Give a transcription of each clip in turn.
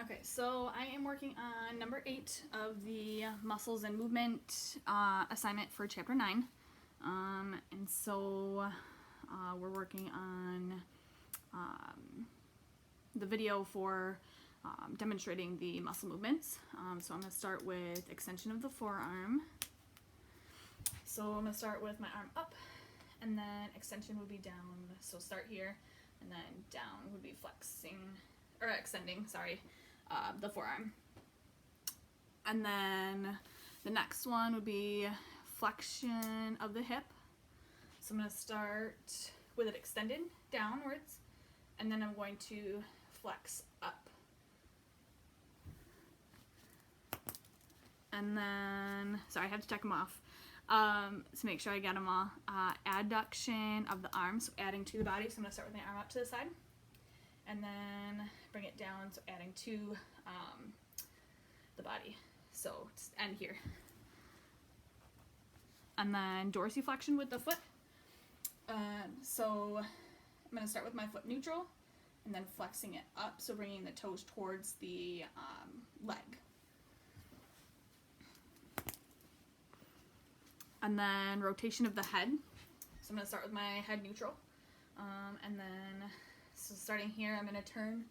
Okay, so I am working on number 8 of the muscles and movement assignment for chapter 9. And so we're working on the video for demonstrating the muscle movements. So I'm going to start with extension of the forearm. So I'm going to start with my arm up, and then extension would be down. So start here, and then down would be extending, the forearm. And then the next one would be flexion of the hip. So I'm going to start with it extended downwards, and then I'm going to flex up. And then, sorry, I have to check them off to make sure I get them all. Adduction of the arms, so adding to the body. So I'm going to start with my arm up to the side, and then bring it down, so adding to the body. So just end here. And then dorsiflexion with the foot. So I'm going to start with my foot neutral, and then flexing it up, so bringing the toes towards the leg. And then rotation of the head. So I'm going to start with my head neutral. And then, so starting here, I'm going to turn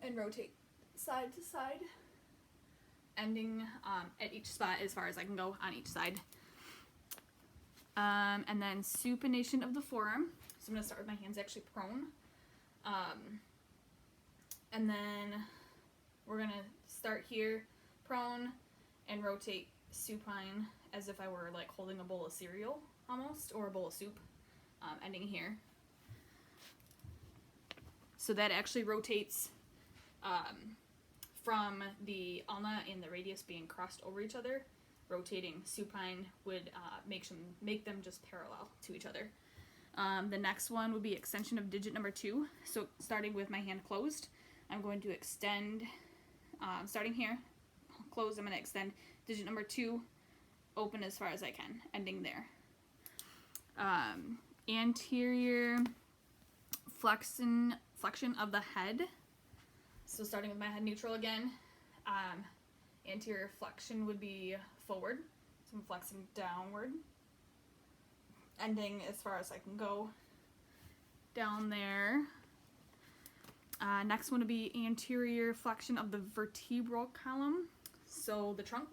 and rotate side to side, ending at each spot as far as I can go on each side. And then supination of the forearm. So I'm going to start with my hands actually prone. And then we're going to start here prone and rotate supine as if I were like holding a bowl of cereal almost, or a bowl of soup, ending here. So that actually rotates from the ulna and the radius being crossed over each other. Rotating supine would make them just parallel to each other. The next one would be extension of digit number 2. So starting with my hand closed, I'm going to extend, starting here, closed, I'm going to extend digit number 2, open as far as I can, ending there. Anterior flexion of the head. So starting with my head neutral again, anterior flexion would be forward. So I'm flexing downward, ending as far as I can go down there. Next one would be anterior flexion of the vertebral column. So the trunk,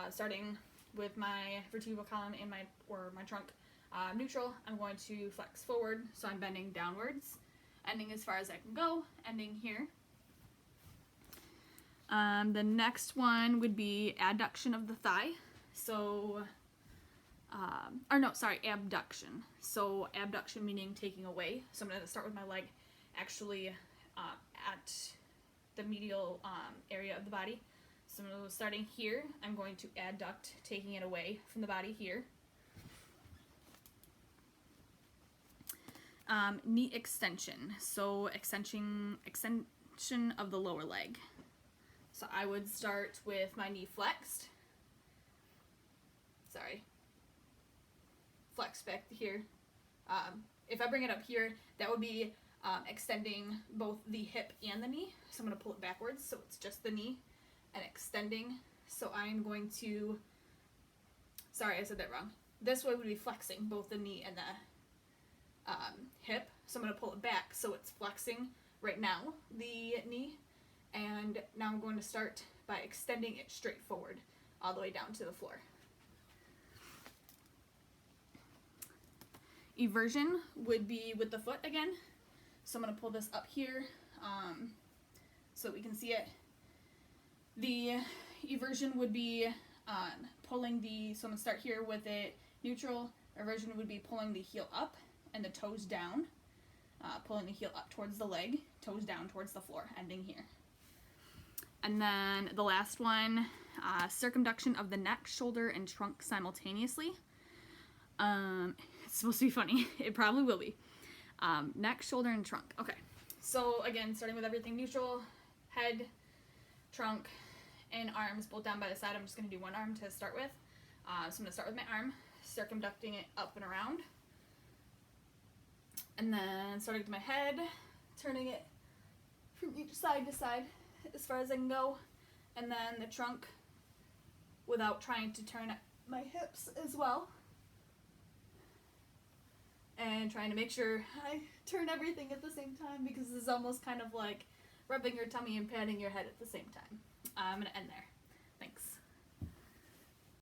starting with my vertebral column and my trunk neutral, I'm going to flex forward, so I'm bending downwards, ending as far as I can go, ending here. The next one would be adduction of the thigh. So, abduction. So abduction meaning taking away. So I'm going to start with my leg actually at the medial area of the body. So starting here, I'm going to adduct, taking it away from the body here. Knee extension. So extension of the lower leg. So I would start with my knee flexed. Flex back here. If I bring it up here, that would be extending both the hip and the knee. So I'm going to pull it backwards, so it's just the knee, and extending. So I'm going to, I said that wrong. This way would be flexing both the knee and the hip. So I'm going to pull it back, so it's flexing right now, the knee. And now I'm going to start by extending it straight forward all the way down to the floor. Eversion would be with the foot again. So I'm going to pull this up here so we can see it. The eversion would be pulling so I'm going to start here with it neutral. Eversion would be pulling the heel up and the toes down. Pulling the heel up towards the leg, toes down towards the floor, ending here. And then the last one, circumduction of the neck, shoulder, and trunk simultaneously. It's supposed to be funny. It probably will be. Neck, shoulder, and trunk. Okay. So again, starting with everything neutral, head, trunk, and arms both down by the side. I'm just going to do one arm to start with. So I'm going to start with my arm, circumducting it up and around. And then starting with my head, turning it from each side to side, as far as I can go, and then the trunk without trying to turn my hips as well. And trying to make sure I turn everything at the same time, because this is almost kind of like rubbing your tummy and patting your head at the same time. I'm going to end there. Thanks.